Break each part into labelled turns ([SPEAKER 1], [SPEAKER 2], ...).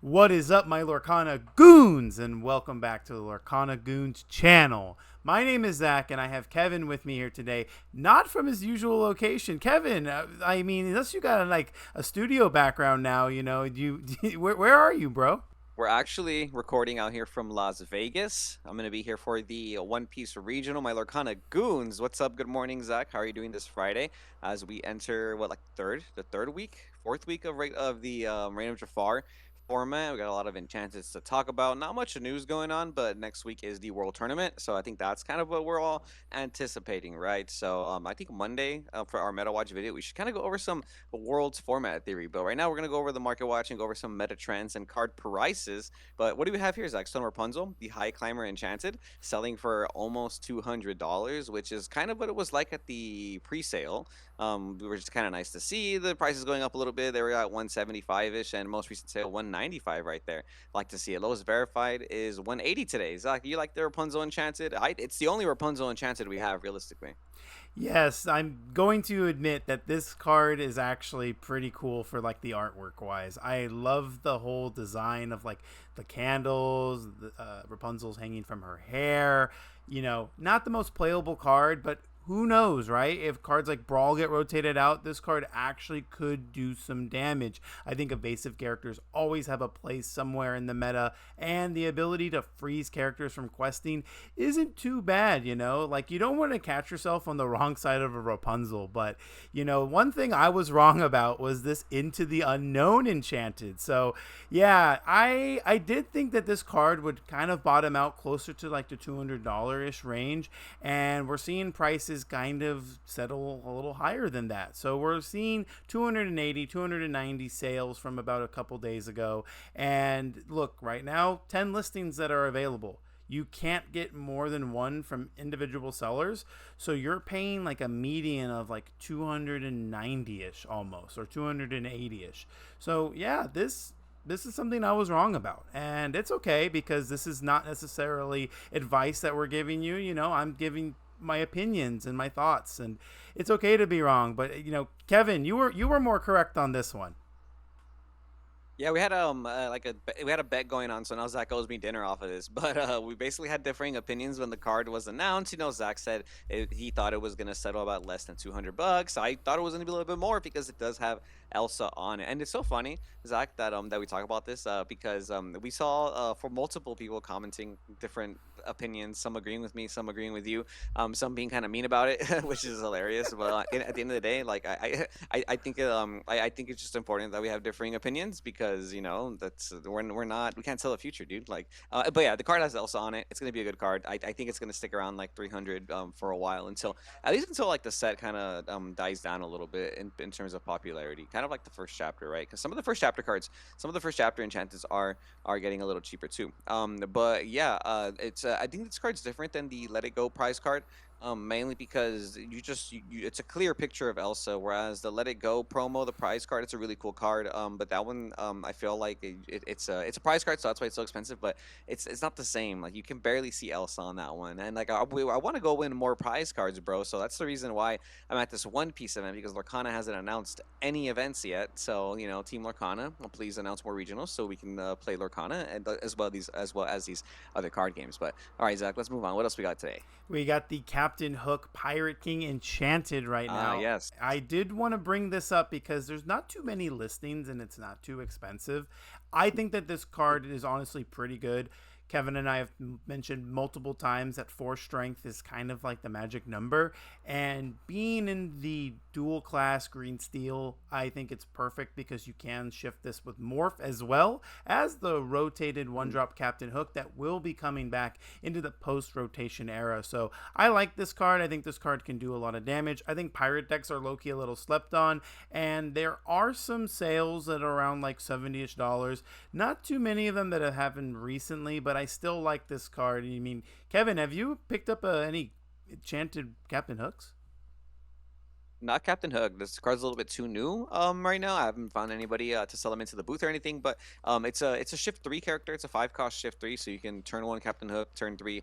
[SPEAKER 1] What is up, my Lorcana Goons, and welcome back to the Lorcana Goons channel. My name is Zach, and I have Kevin with me here today, not from his usual location. Kevin, I mean, unless you got like a studio background now, where are you, bro?
[SPEAKER 2] We're actually recording out here from Las Vegas. I'm going to be here for the One Piece Regional, my Lorcana Goons. What's up? Good morning, Zach. How are you doing this Friday? As we enter, the third week, fourth week of the Reign of Jafar format. We got a lot of enchantments to talk about. Not much news going on, but next week is the World Tournament. So I think that's kind of what we're all anticipating, right? So I think Monday for our Meta Watch video, we should kind of go over some World's format theory. But right now, we're going to go over the market watch and go over some meta trends and card prices. But what do we have here, Zach? Stone Rapunzel, the High Climber Enchanted, selling for almost $200, which is kind of what it was like at the pre-sale. We were just kind of nice to see the prices going up a little bit. They were at 175-ish, and most recent sale 195 right there. Like to see it. Lowest verified is 180 today. Zach, you like the Rapunzel Enchanted? It's the only Rapunzel Enchanted we have realistically.
[SPEAKER 1] Yes, I'm going to admit that this card is actually pretty cool for like the artwork wise. I love the whole design of like the candles, Rapunzel's hanging from her hair. Not the most playable card, but who knows, right? If cards like Brawl get rotated out, this card actually could do some damage. I think evasive characters always have a place somewhere in the meta, and the ability to freeze characters from questing isn't too bad, Like, you don't want to catch yourself on the wrong side of a Rapunzel, but, one thing I was wrong about was this Into the Unknown Enchanted. So, yeah, I did think that this card would kind of bottom out closer to like the $200-ish range, and we're seeing prices kind of settle a little higher than that. So we're seeing 280, 290 sales from about a couple days ago. And look, right now, 10 listings that are available. You can't get more than one from individual sellers. So you're paying like a median of like 290-ish almost, or 280-ish. So yeah, this is something I was wrong about. And it's okay, because this is not necessarily advice that we're giving you. I'm giving my opinions and my thoughts, and it's okay to be wrong. But Kevin, you were more correct on this one.
[SPEAKER 2] Yeah, we had we had a bet going on, so now Zach owes me dinner off of this. But we basically had differing opinions when the card was announced. Zach said he thought it was gonna settle about less than $200. I thought it was gonna be a little bit more because it does have Elsa on it, and it's so funny, Zach, that we talk about this because we saw for multiple people commenting different opinions, some agreeing with me, some agreeing with you, some being kind of mean about it, which is hilarious. But at the end of the day, like I think I think it's just important that we have differing opinions because that's we can't tell the future, dude. Like, but yeah, the card has Elsa on it. It's gonna be a good card. I think it's gonna stick around like 300 for a while until at least until like the set kind of dies down a little bit in terms of popularity, kind of like the first chapter, right? Because some of the first chapter cards, some of the first chapter enchantments are getting a little cheaper too. But yeah, it's I think this card's different than the Let It Go prize card. Mainly because it's a clear picture of Elsa, whereas the Let It Go promo, the prize card, it's a really cool card. But that one, I feel like it's a prize card, so that's why it's so expensive. But it's not the same. Like you can barely see Elsa on that one, and like I want to go win more prize cards, bro. So that's the reason why I'm at this One Piece event because Lorcana hasn't announced any events yet. So Team Lorcana, please announce more regionals so we can play Lorcana and as well as these other card games. But all right, Zach, let's move on. What else we got today?
[SPEAKER 1] We got the Captain Hook Pirate King Enchanted right
[SPEAKER 2] Ah,
[SPEAKER 1] now.
[SPEAKER 2] yes.
[SPEAKER 1] I did want to bring this up because there's not too many listings and it's not too expensive. I think that this card is honestly pretty good. Kevin and I have mentioned multiple times that 4 strength is kind of like the magic number. And being in the dual class green steel, I think it's perfect because you can shift this with Morph as well as the rotated one drop Captain Hook that will be coming back into the post rotation era. So I like this card. I think this card can do a lot of damage. I think pirate decks are low key a little slept on, and there are some sales that are around like $70-ish. Not too many of them that have happened recently, but I still like this card. I mean, Kevin, have you picked up any enchanted Captain Hooks?
[SPEAKER 2] Not Captain Hook. This card's a little bit too new right now. I haven't found anybody to sell them into the booth or anything. But it's a shift 3 character. It's a 5 cost shift 3, so you can turn 1 Captain Hook, turn 3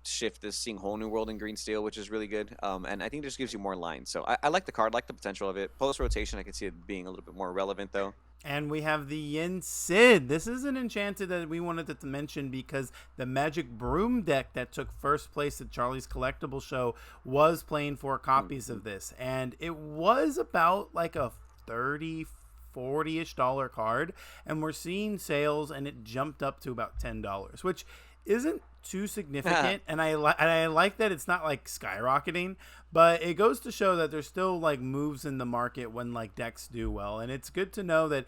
[SPEAKER 2] shift this, seeing whole new world in green steel, which is really good. And I think it just gives you more lines. So I like the card, like the potential of it. Post rotation, I can see it being a little bit more relevant though.
[SPEAKER 1] And we have the Yin Sid. This is an enchanted that we wanted to mention because the Magic Broom deck that took first place at Charlie's Collectible Show was playing 4 copies of this. And it was about like a 30, 40-ish dollar card. And we're seeing sales and it jumped up to about $10, which isn't too significant. And I like that it's not like skyrocketing, but it goes to show that there's still like moves in the market when like decks do well, and it's good to know that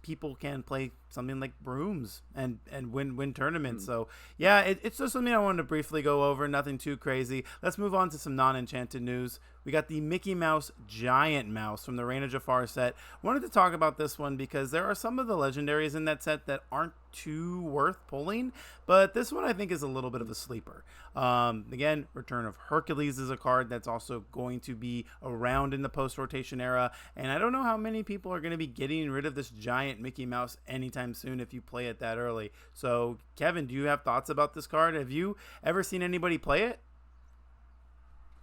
[SPEAKER 1] people can play something like brooms and win tournaments. So yeah, it's just something I wanted to briefly go over. Nothing too crazy. Let's move on to some non-enchanted news. We got the Mickey Mouse Giant Mouse from the Reign of Jafar set. Wanted to talk about this one because there are some of the legendaries in that set that aren't too worth pulling, but this one I think is a little bit of a sleeper. Again, Return of Hercules is a card that's also going to be around in the post-rotation era, and I don't know how many people are going to be getting rid of this giant Mickey Mouse anytime soon if you play it that early. So, Kevin, do you have thoughts about this card? Have you ever seen anybody play it?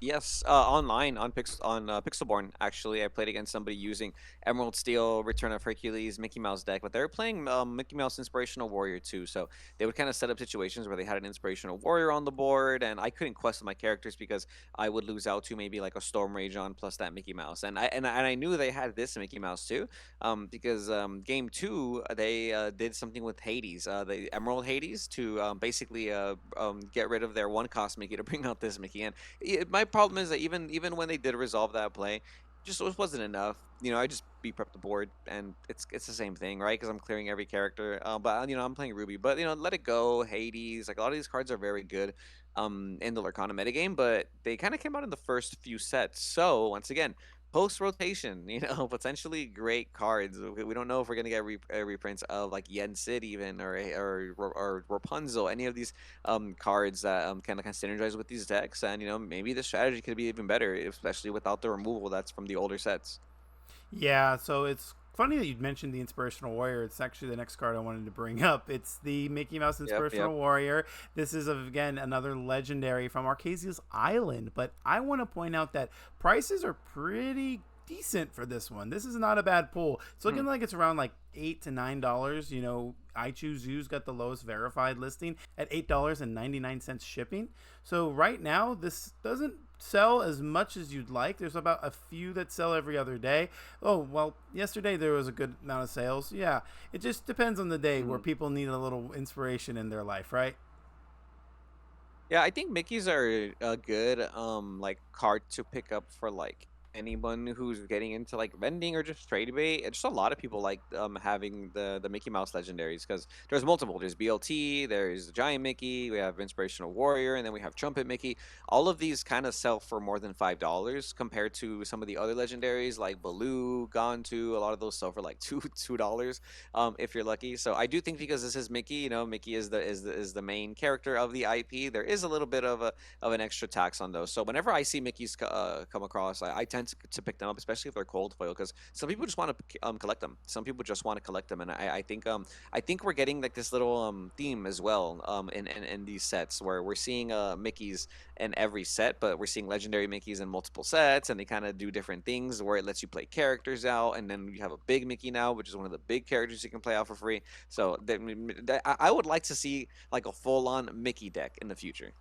[SPEAKER 2] Yes, online on Pixelborn. Actually, I played against somebody using Emerald Steel, Return of Hercules, Mickey Mouse deck, but they were playing Mickey Mouse Inspirational Warrior too. So they would kind of set up situations where they had an Inspirational Warrior on the board, and I couldn't quest with my characters because I would lose out to maybe like a Storm Rage on plus that Mickey Mouse, and I knew they had this Mickey Mouse too, because game two they did something with Hades, the Emerald Hades, to basically get rid of their one cost Mickey to bring out this Mickey, and my problem is that even when they did resolve that play, just wasn't enough. I just beat prep the board, and it's the same thing, right? Because I'm clearing every character. But I'm playing Ruby. But Let It Go, Hades, like a lot of these cards are very good, in the Lorcana metagame, but they kind of came out in the first few sets. So once again, post rotation, potentially great cards. We don't know if we're gonna get reprints of like Yen Sid even or Rapunzel, any of these cards that kind of synergize with these decks, and maybe the strategy could be even better, especially without the removal that's from the older sets.
[SPEAKER 1] Yeah, so it's funny that you mentioned the Inspirational Warrior. It's actually the next card I wanted to bring up. It's the Mickey Mouse
[SPEAKER 2] Yep, yep.
[SPEAKER 1] Inspirational Warrior. This is, again, another legendary from Arcasia's Island, but I want to point out that prices are pretty decent for this one. This is not a bad pull. It's looking like it's around like $8 to $9. I Choose You's got the lowest verified listing at $8.99 shipping. So right now, this doesn't sell as much as you'd like. There's about a few that sell every other day. Oh, well, yesterday there was a good amount of sales. Yeah, it just depends on the day where people need a little inspiration in their life, right?
[SPEAKER 2] Yeah, I think Mickey's are a good like card to pick up for like anyone who's getting into like vending or just trade bait. It's just a lot of people like having the Mickey Mouse legendaries because there's multiple. There's BLT, there's Giant Mickey, we have Inspirational Warrior, and then we have Trumpet Mickey. All of these kind of sell for more than $5 compared to some of the other legendaries like Baloo, Gontu. A lot of those sell for like $2 if you're lucky. So I do think because this is Mickey, Mickey is the main character of the IP. There is a little bit of an extra tax on those. So whenever I see Mickey's come across, I tend to pick them up, especially if they're cold foil, because some people just want to collect them. Some people just want to collect them, and I think we're getting like this little theme as well in these sets where we're seeing Mickey's in every set, but we're seeing legendary Mickeys in multiple sets, and they kind of do different things where it lets you play characters out, and then you have a big Mickey now, which is one of the big characters you can play out for free. So I would like to see like a full-on Mickey deck in the future.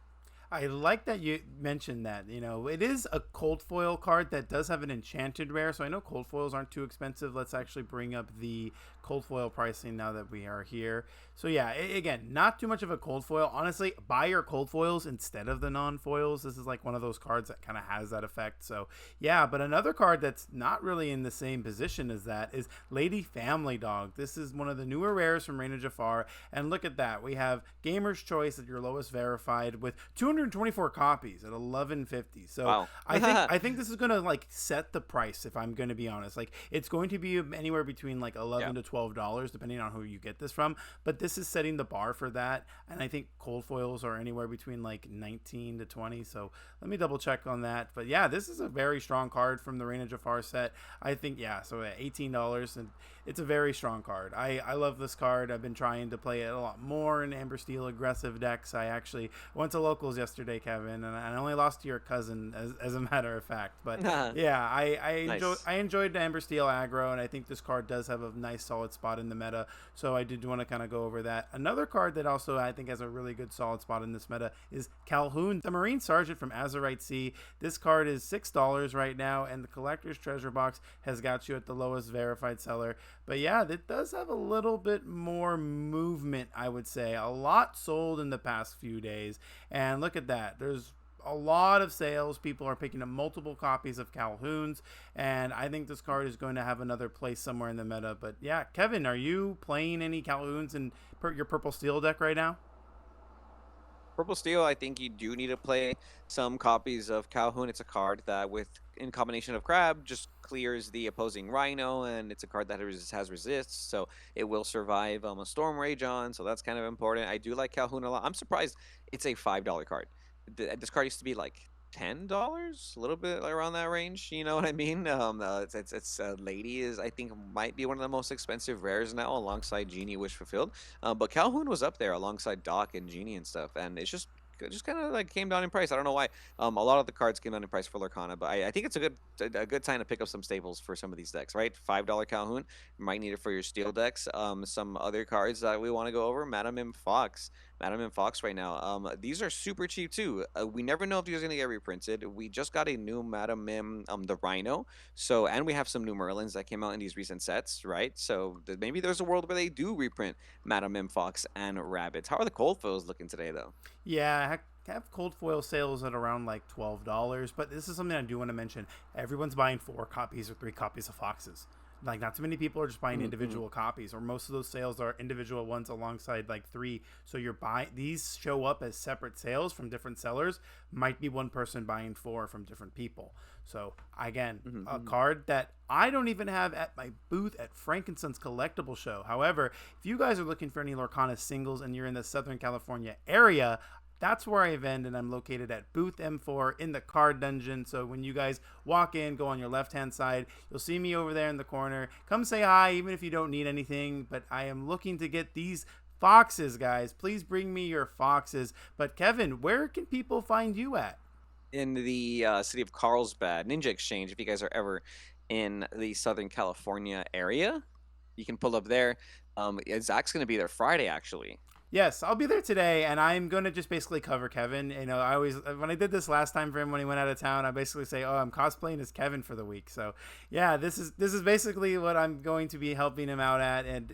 [SPEAKER 1] I like that you mentioned that. It is a cold foil card that does have an enchanted rare, so I know cold foils aren't too expensive. Let's actually bring up the cold foil pricing now that we are here. So yeah, again, not too much of a cold foil. Honestly, buy your cold foils instead of the non-foils. This is like one of those cards that kind of has that effect. So yeah, but another card that's not really in the same position as that is Lady Family Dog. This is one of the newer rares from Reign of Jafar, and look at that. We have Gamer's Choice at your lowest verified with 224 copies at 1150. So
[SPEAKER 2] Wow.
[SPEAKER 1] I think this is gonna like set the price. If I'm gonna be honest, like it's going to be anywhere between like 11 to $12 depending on who you get this from. But this is setting the bar for that, and I think cold foils are anywhere between like 19 to 20. So let me double check on that. But yeah, this is a very strong card from the Reign of Jafar set. I think yeah. So at $18, and it's a very strong card. I love this card. I've been trying to play it a lot more in Amber Steel aggressive decks. I actually went to locals yesterday, Kevin, and I only lost to your cousin as a matter of fact. But yeah,
[SPEAKER 2] Nice.
[SPEAKER 1] I enjoyed Amber Steel aggro, and I think this card does have a nice solid spot in the meta. So I did want to kind of go over that. Another card that also I think has a really good solid spot in this meta is Calhoun, the Marine Sergeant from Azurite Sea. This card is $6 right now, and the Collector's Treasure Box has got you at the lowest verified seller. But yeah, it does have a little bit more movement, I would say. A lot sold in the past few days, and look at that. There's a lot of sales. People are picking up multiple copies of Calhoun's, and I think this card is going to have another place somewhere in the meta. But yeah, Kevin, are you playing any Calhoun's in your Purple Steel deck right now?
[SPEAKER 2] Purple Steel, I think you do need to play some copies of Calhoun. It's a card that, with in combination of Crab, just clears the opposing Rhino, and it's a card that has resists, so it will survive a Storm Rage on. So that's kind of important. I do like Calhoun a lot. I'm surprised it's a $5 card. This card used to be like $10, a little bit around that range. You know what I mean? It's Lady is, I think, might be one of the most expensive rares now, alongside Genie Wish Fulfilled. But Calhoun was up there alongside Doc and Genie and stuff, and it just kind of like came down in price. I don't know why. A lot of the cards came down in price for Lorcana, but I think it's a good time to pick up some staples for some of these decks, right? $5 Calhoun, you might need it for your steel decks. Some other cards that we want to go over: Madam M Fox. Madam M Fox right now. These are super cheap too. We never know if these are gonna get reprinted. We just got a new Madam M, the Rhino. So, and we have some new Merlins that came out in these recent sets, right? So maybe there's a world where they do reprint Madam M Fox and Rabbits. How are the cold foils looking today, though?
[SPEAKER 1] Yeah, have cold foil sales at around like $12, but this is something I do want to mention. Everyone's buying 4 copies or 3 copies of Foxes. Like, not too many people are just buying individual copies, or most of those sales are individual ones alongside like 3. So you're buying, these show up as separate sales from different sellers. Might be one person buying 4 from different people. So again, a card that I don't even have at my booth at Frankenstein's Collectible Show. However, if you guys are looking for any Lorcana singles and you're in the Southern California area, that's where I vend, and I'm located at booth M4 in the card dungeon. So when you guys walk in, go on your left hand side, you'll see me over there in the corner. Come say hi, even if you don't need anything. But I am looking to get these foxes, guys. Please bring me your foxes. But Kevin, where can people find you at?
[SPEAKER 2] In the city of Carlsbad, Ninja Exchange. If you guys are ever in the Southern California area, you can pull up there. Zach's gonna be there Friday, actually.
[SPEAKER 1] Yes, I'll be there today, and I'm going to just basically cover Kevin. You know, I always, when I did this last time for him when he went out of town, I basically say, oh, I'm cosplaying as Kevin for the week. So yeah, this is basically what I'm going to be helping him out at. And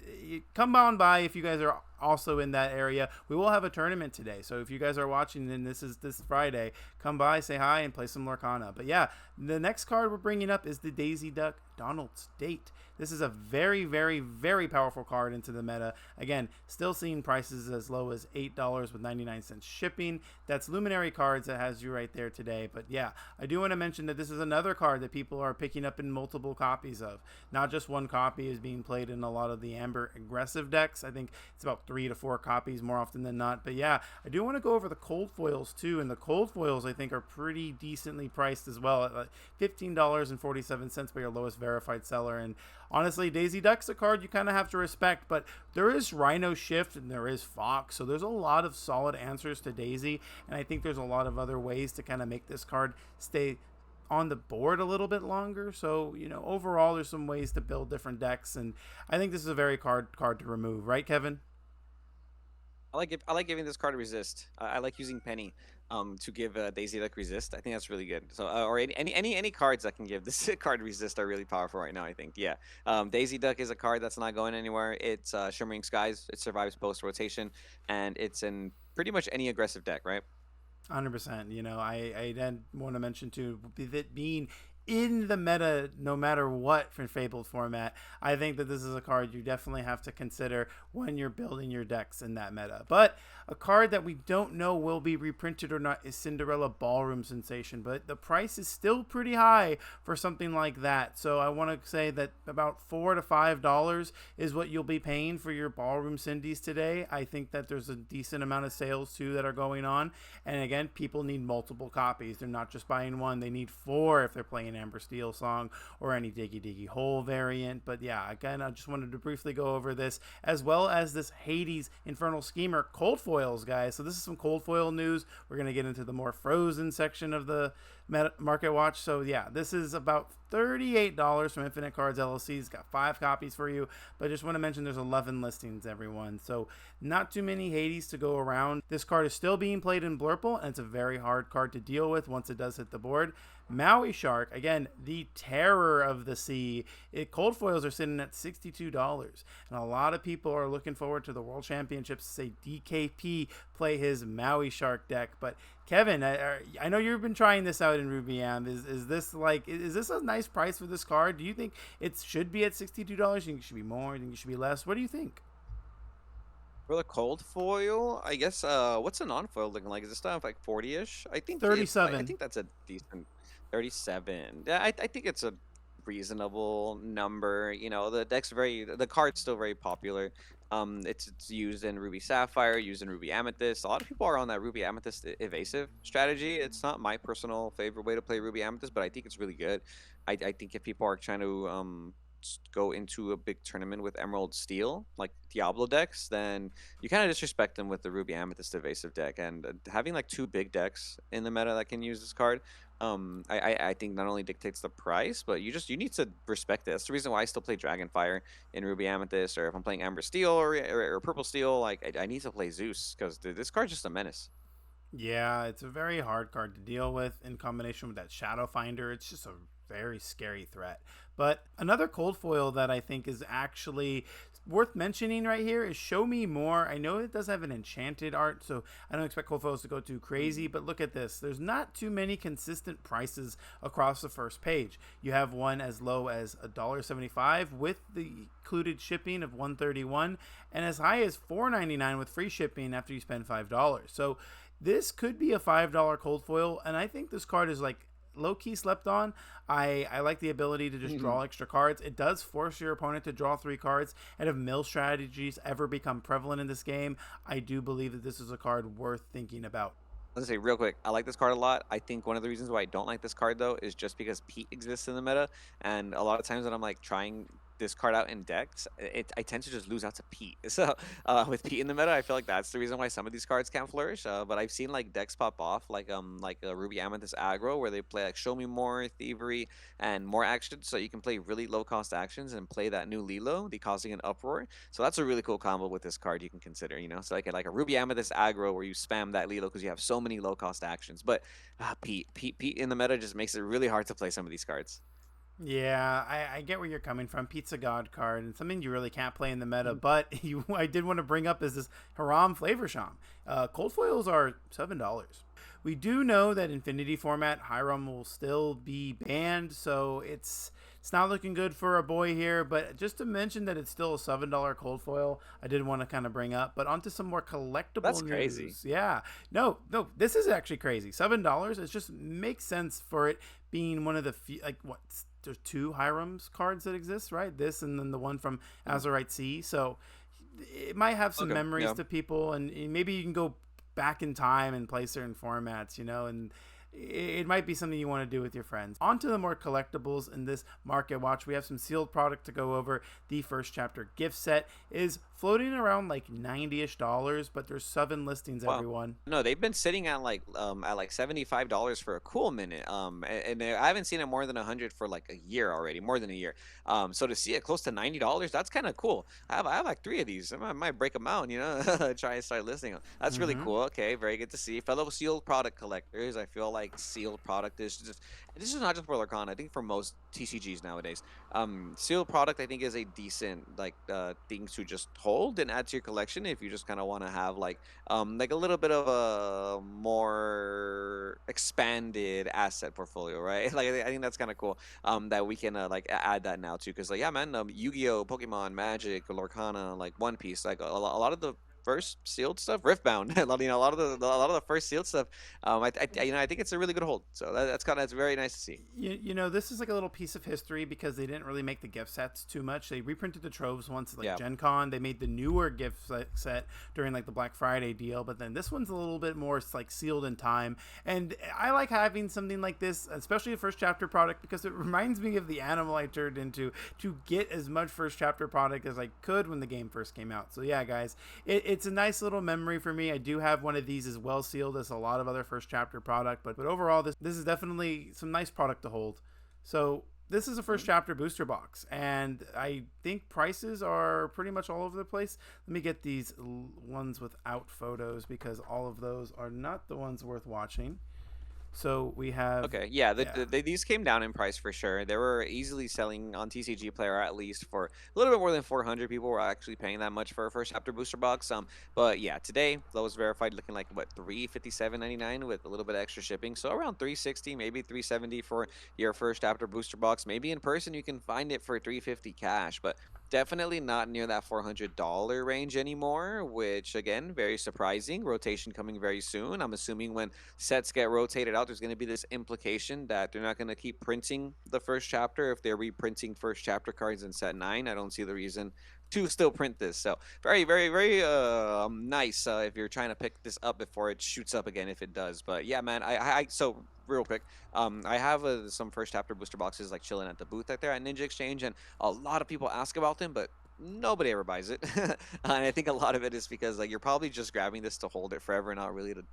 [SPEAKER 1] come on by if you guys are also in that area. We will have a tournament today, so if you guys are watching and this is this Friday, come by, say hi, and play some Lorcana. But yeah, the next card we're bringing up is the Daisy Duck Donald's Date. This is a very, very, very powerful card into the meta. Again, still seeing prices as low as $8 with 99 cents shipping. That's Luminary Cards that has you right there today. But yeah, I do want to mention that this is another card that people are picking up in multiple copies of. Not just one copy is being played in a lot of the Amber aggressive decks. I think it's about 3 to 4 copies more often than not. But yeah, I do want to go over the cold foils too. And the cold foils, I think, are pretty decently priced as well at $15.47 by your lowest verified seller. And honestly, Daisy Duck's a card you kind of have to respect, but there is Rhino Shift and there is Fox, so there's a lot of solid answers to Daisy, and I think there's a lot of other ways to kind of make this card stay on the board a little bit longer. So, you know, overall, there's some ways to build different decks, and I think this is a very card to remove, right, Kevin?
[SPEAKER 2] I like giving this card a resist. I like using Penny to give Daisy Duck resist. I think that's really good. So or any cards that can give this card resist are really powerful right now, I think. Yeah. Daisy Duck is a card that's not going anywhere. It's Shimmering Skies. It survives post rotation, and it's in pretty much any aggressive deck, right?
[SPEAKER 1] 100%. You know, I then want to mention too, with it being in the meta, no matter what for Fabled format, I think that this is a card you definitely have to consider when you're building your decks in that meta. But a card that we don't know will be reprinted or not is Cinderella Ballroom Sensation, but the price is still pretty high for something like that. So I want to say that about $4 to $5 is what you'll be paying for your Ballroom Cindies today. I think that there's a decent amount of sales too that are going on, and again, people need multiple copies. They're not just buying one; they need 4 if they're playing Amber Steel song or any Diggy Diggy Hole variant. But yeah, again, I just wanted to briefly go over this, as well as this Hades Infernal Schemer cold foils, guys. So this is some cold foil news. We're going to get into the more frozen section of the Market Watch. So yeah, this is about $38 from Infinite Cards LLC. It's got 5 copies for you, but I just want to mention there's 11 listings, everyone. So not too many Hades to go around. This card is still being played in Blurple, and it's a very hard card to deal with once it does hit the board. Maui Shark, again, the terror of the sea. Cold foils are sitting at $62, and a lot of people are looking forward to the World Championships to say DKP play his Maui Shark deck. But Kevin, I know you've been trying this out in Rubiam. Is this a nice price for this card? Do you think it should be at $62? Do you think it should be more? Do you think it should be less? What do you think?
[SPEAKER 2] For the cold foil, I guess what's a non-foil looking like? Is this stuff like 40-ish? I think I
[SPEAKER 1] 37.
[SPEAKER 2] think that's a decent 37. Yeah, I think it's a reasonable number. You know, the card's still very popular. It's used in Ruby Sapphire, used in Ruby Amethyst. A lot of people are on that Ruby Amethyst evasive strategy. It's not my personal favorite way to play Ruby Amethyst, but I think it's really good. I think if people are trying to go into a big tournament with Emerald Steel, like Diablo decks, then you kind of disrespect them with the Ruby Amethyst evasive deck. And having like 2 big decks in the meta that can use this card, I think not only dictates the price, but you need to respect it. That's the reason why I still play Dragonfire in Ruby Amethyst, or if I'm playing Amber Steel or Purple Steel, like I need to play Zeus, because this card's just a menace.
[SPEAKER 1] Yeah, it's a very hard card to deal with in combination with that Shadow Finder. It's just a very scary threat. But another cold foil that I think is actually worth mentioning right here is Show Me More. I know it does have an enchanted art, so I don't expect cold foils to go too crazy, but look at this. There's not too many consistent prices across the first page. You have one as low as $1.75 with the included shipping of $1.31, and as high as $4.99 with free shipping after you spend $5. So this could be a $5 cold foil, and I think this card is like low-key slept on. I like the ability to just draw extra cards. It does force your opponent to draw 3 cards, and if mill strategies ever become prevalent in this game, I do believe that this is a card worth thinking about.
[SPEAKER 2] Let's say real quick, I like this card a lot. I think one of the reasons why I don't like this card though is just because Pete exists in the meta, and a lot of times when I'm like trying this card out in decks, I tend to just lose out to Pete. So with Pete in the meta, I feel like that's the reason why some of these cards can't flourish. But I've seen like decks pop off, like a Ruby Amethyst aggro, where they play like Show Me More, Thievery, and more actions, so you can play really low cost actions and play that new Lilo, the causing an uproar. So that's a really cool combo with this card you can consider. You know, so like a Ruby Amethyst aggro where you spam that Lilo because you have so many low cost actions. But Pete in the meta just makes it really hard to play some of these cards.
[SPEAKER 1] Yeah, I get where you're coming from. Pizza God card, and something you really can't play in the meta, but I did want to bring up is this Haram Flavor Sham. Cold foils are $7. We do know that Infinity format Hiram will still be banned, so it's not looking good for a boy here. But just to mention that it's still a $7 cold foil, I did want to kind of bring up. But onto some more collectible
[SPEAKER 2] That's
[SPEAKER 1] news.
[SPEAKER 2] crazy.
[SPEAKER 1] Yeah, no, this is actually crazy. $7. It just makes sense for it being one of the few, like what. There's 2 Hirams cards that exist, right? This and then the one from Azurite Sea. So it might have some memories to people, and maybe you can go back in time and play certain formats, and it might be something you want to do with your friends. On to the more collectibles in this market watch. We have some sealed product to go over. The first chapter gift set is floating around like $90-ish, but there's 7 listings, everyone.
[SPEAKER 2] No, they've been sitting at like $75 for a cool minute. And I haven't seen it more than 100 for like a year already, more than a year. So to see it close to $90, that's kind of cool. I have like 3 of these. I might break them out, try and start listing them. That's really cool. Okay, very good to see. Fellow sealed product collectors, I feel like sealed product is just, this is not just for Lorcana, I think for most TCGs nowadays. Sealed product I think is a decent like thing to just hold and add to your collection if you just kind of want to have like a little bit of a more expanded asset portfolio, right? Like I think that's kind of cool that we can like add that now too, because like yeah man, Yu-Gi-Oh, Pokemon, Magic, Lorcana, like One Piece, like a lot of the first sealed stuff, Riftbound. A lot of a lot of the first sealed stuff. I think it's a really good hold. So that's very nice to see.
[SPEAKER 1] This is like a little piece of history because they didn't really make the gift sets too much. They reprinted the troves once at like
[SPEAKER 2] Yeah.
[SPEAKER 1] Gen Con. They made the newer gift set during like the Black Friday deal, but then this one's a little bit more like sealed in time. And I like having something like this, especially a first chapter product, because it reminds me of the animal I turned into to get as much first chapter product as I could when the game first came out. So yeah, guys, it's a nice little memory for me. I do have one of these as well sealed as a lot of other first chapter product, but overall, this is definitely some nice product to hold. So this is a first chapter booster box, and I think prices are pretty much all over the place. Let me get these ones without photos because all of those are not the ones worth watching. So we have
[SPEAKER 2] Okay, yeah, these came down in price for sure. They were easily selling on TCG Player at least for a little bit more than 400. People were actually paying that much for a first chapter booster box. But yeah, today lowest verified looking like what 357.99 with a little bit of extra shipping, so around 360, maybe 370 for your first chapter booster box. Maybe in person you can find it for 350 cash, but definitely not near that $400 range anymore, which again, very surprising. Rotation coming very soon. I'm assuming when sets get rotated out, there's going to be this implication that they're not going to keep printing the first chapter. If they're reprinting first chapter cards in set 9, I don't see the reason to still print this. So very, very, very nice if you're trying to pick this up before it shoots up again, if it does. But yeah, man, so real quick, I have some first chapter booster boxes like chilling at the booth right there at Ninja Exchange, and a lot of people ask about them, but nobody ever buys it. And I think a lot of it is because like you're probably just grabbing this to hold it forever, not really to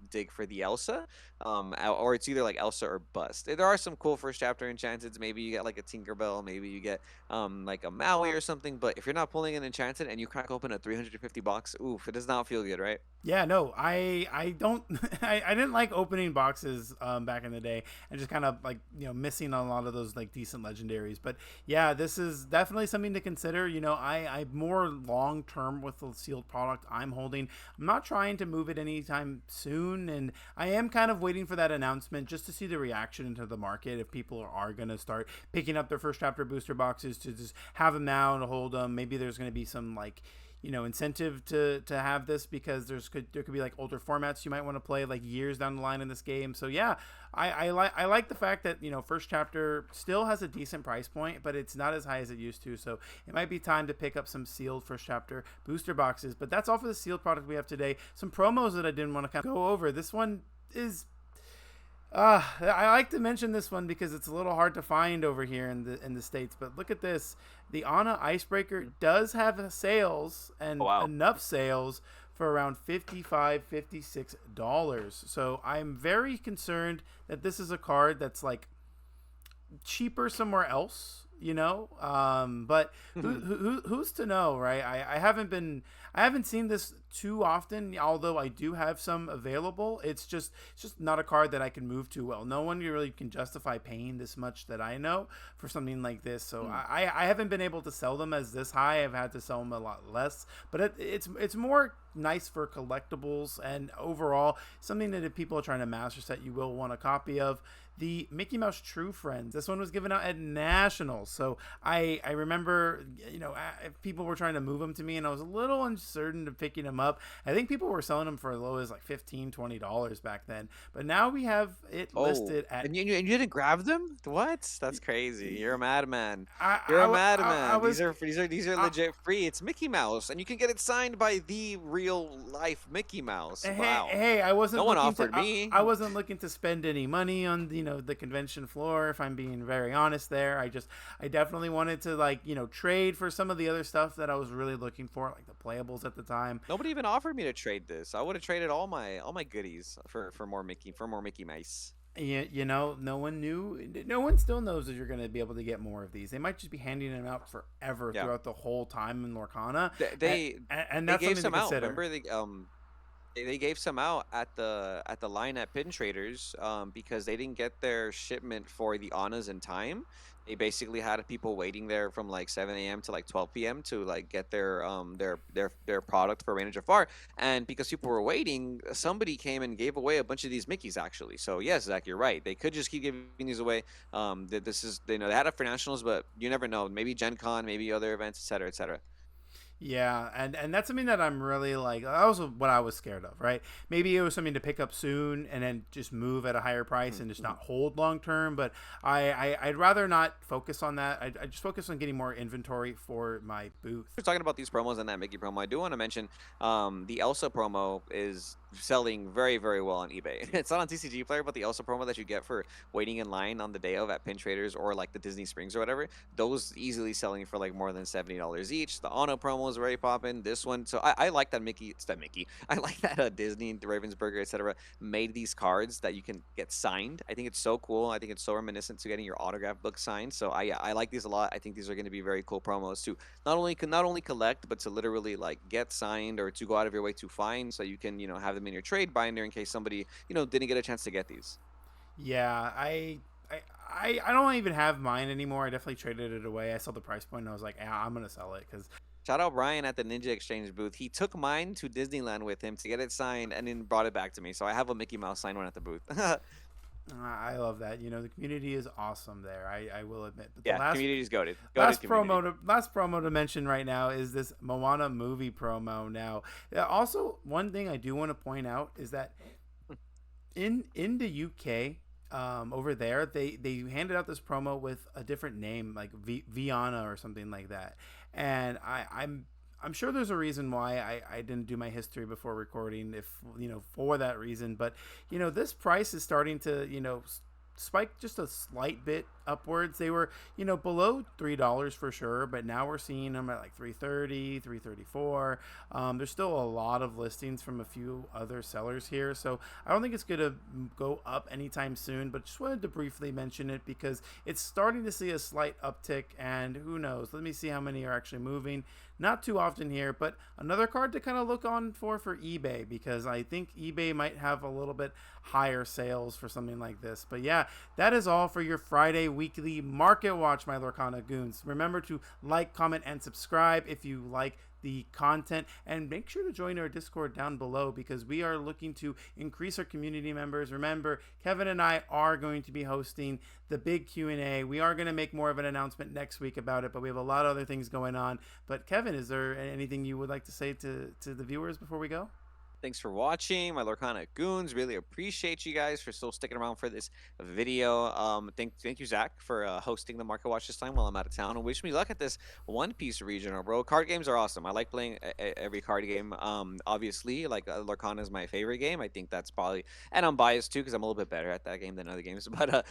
[SPEAKER 2] dig for the Elsa, or it's either like Elsa or bust. There are some cool first chapter enchanteds. Maybe you get like a Tinkerbell, maybe you get like a Maui or something. But if you're not pulling an enchanted and you crack open a 350 box, oof, it does not feel good, right?
[SPEAKER 1] Yeah, no, I don't I didn't like opening boxes back in the day and just kind of like missing a lot of those like decent legendaries. But yeah, this is definitely something to consider. I'm more long term with the sealed product I'm holding. I'm not trying to move it anytime soon, and I am kind of waiting for that announcement just to see the reaction into the market if people are going to start picking up their first chapter booster boxes to just have them now and hold them. Maybe there's going to be some like incentive to have this because there could be like older formats you might want to play like years down the line in this game. So yeah, I like the fact that first chapter still has a decent price point, but it's not as high as it used to. So it might be time to pick up some sealed first chapter booster boxes. But that's all for the sealed product we have today. Some promos that I didn't want to kind of go over. This one is I like to mention this one because it's a little hard to find over here in the States. But look at this. The Ana Icebreaker does have sales and enough sales for around $56. So I'm very concerned that this is a card that's like cheaper somewhere else. But who's to know, right? I haven't seen this too often, although I do have some available. It's just not a card that I can move too well. No one really can justify paying this much that I know for something like this. So I haven't been able to sell them as this high. I've had to sell them a lot less, but it's more nice for collectibles and overall something that if people are trying to master set, you will want a copy of. The Mickey Mouse True Friends. This one was given out at Nationals. So I remember, people were trying to move them to me and I was a little uncertain of picking them up. I think people were selling them for as low as like $15, $20 back then. But now we have it listed at...
[SPEAKER 2] And you didn't grab them? What? That's crazy. You're a madman. You're a madman. These are legit free. It's Mickey Mouse. And you can get it signed by the real life Mickey Mouse. Wow.
[SPEAKER 1] Hey, I wasn't...
[SPEAKER 2] No one offered me.
[SPEAKER 1] I wasn't looking to spend any money on, the convention floor, if I'm being very honest there. I definitely wanted to like trade for some of the other stuff that I was really looking for, like the playables at the time.
[SPEAKER 2] Nobody even offered me to trade this. I would have traded all my goodies for more Mickey Mouse.
[SPEAKER 1] No one knew. No one still knows that you're going to be able to get more of these. They might just be handing them out forever throughout the whole time in Lorcana. And that's
[SPEAKER 2] they gave
[SPEAKER 1] something
[SPEAKER 2] some
[SPEAKER 1] to
[SPEAKER 2] out.
[SPEAKER 1] consider.
[SPEAKER 2] Remember they gave some out at the line at Pin Traders because they didn't get their shipment for the Anas in time. They basically had people waiting there from like 7 a.m. to like 12 p.m. to like get their product for Rain of Jafar. And because people were waiting, somebody came and gave away a bunch of these Mickeys actually. So yes, Zach, you're right. They could just keep giving these away. This is they had it for Nationals, but you never know. Maybe Gen Con, maybe other events, etc., etc.
[SPEAKER 1] Yeah, and that's something that I'm really like. That was what I was scared of, right? Maybe it was something to pick up soon and then just move at a higher price and just
[SPEAKER 2] Mm-hmm.
[SPEAKER 1] not hold long term. But I'd rather not focus on that. I just focus on getting more inventory for my booth.
[SPEAKER 2] We're talking about these promos and that Mickey promo. I do want to mention the Elsa promo is selling very, very well on eBay. It's not on TCG Player, but the Elsa promo that you get for waiting in line on the day of at Pin Traders or like the Disney Springs or whatever, those easily selling for like more than $70 each. The Ono promo is very popping. This one, so I like that Mickey. It's that Mickey. I like that Disney, Ravensburger, etc. made these cards that you can get signed. I think it's so cool. I think it's so reminiscent to getting your autograph book signed. So I like these a lot. I think these are going to be very cool promos to not only collect but to literally like get signed or to go out of your way to find so you can have them in your trade binder in case somebody didn't get a chance to get these.
[SPEAKER 1] Yeah, I don't even have mine anymore. I definitely traded it away. I saw the price point and I was like, ah, I'm gonna sell it because
[SPEAKER 2] Shout out Brian at the Ninja Exchange booth. He took mine to Disneyland with him to get it signed and then brought it back to me. So I have a Mickey Mouse signed one at the booth.
[SPEAKER 1] I love that. The community is awesome there. I will admit. But the
[SPEAKER 2] Yeah, community's goaded. Goaded community.
[SPEAKER 1] last promo to mention right now is this Moana movie promo. Now, also one thing I do want to point out is that in the UK, over there, they handed out this promo with a different name, like Viana or something like that. And I'm sure there's a reason why I didn't do my history before recording, if for that reason. But this price is starting to spike just a slight bit upwards. They were below $3 for sure, but now we're seeing them at like 330, 334. There's still a lot of listings from a few other sellers here, so I don't think it's gonna go up anytime soon. But just wanted to briefly mention it because it's starting to see a slight uptick, and who knows? Let me see how many are actually moving. Not too often here, but another card to kind of look on for eBay, because I think eBay might have a little bit higher sales for something like this. But yeah, that is all for your Friday weekly Market Watch, my Lorcana Goons. Remember to like, comment, and subscribe if you like the content, and make sure to join our Discord down below because we are looking to increase our community members. Remember, Kevin and I are going to be hosting the big Q&A. We are going to make more of an announcement next week about it, but we have a lot of other things going on. But Kevin, is there anything you would like to say to the viewers before we go?
[SPEAKER 2] Thanks for watching, my Lorcana Goons. Really appreciate you guys for still sticking around for this video. Thank you, Zach, for hosting the Market Watch this time while I'm out of town. And wish me luck at this One Piece regional, bro. Card games are awesome. I like playing every card game. Obviously, like Lorcana is my favorite game. I think that's probably, and I'm biased too because I'm a little bit better at that game than other games. But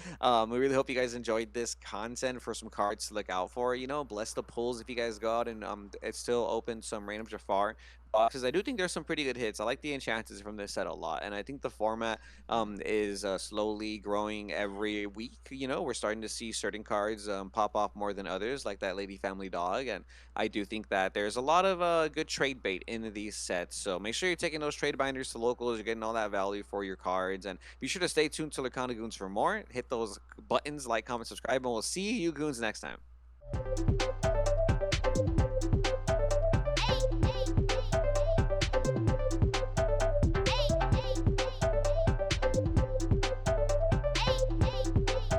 [SPEAKER 2] we really hope you guys enjoyed this content for some cards to look out for. Bless the pulls if you guys go out and it's still open some random Jafar because I do think there's some pretty good hits. I like the enchantments from this set a lot, and I think the format is slowly growing every week. We're starting to see certain cards pop off more than others, like that Lady Family Dog, and I do think that there's a lot of good trade bait in these sets. So make sure you're taking those trade binders to locals. You're getting all that value for your cards, and be sure to stay tuned to Lurkana Goons for more. Hit those buttons, like, comment, subscribe, and we'll see you goons next time.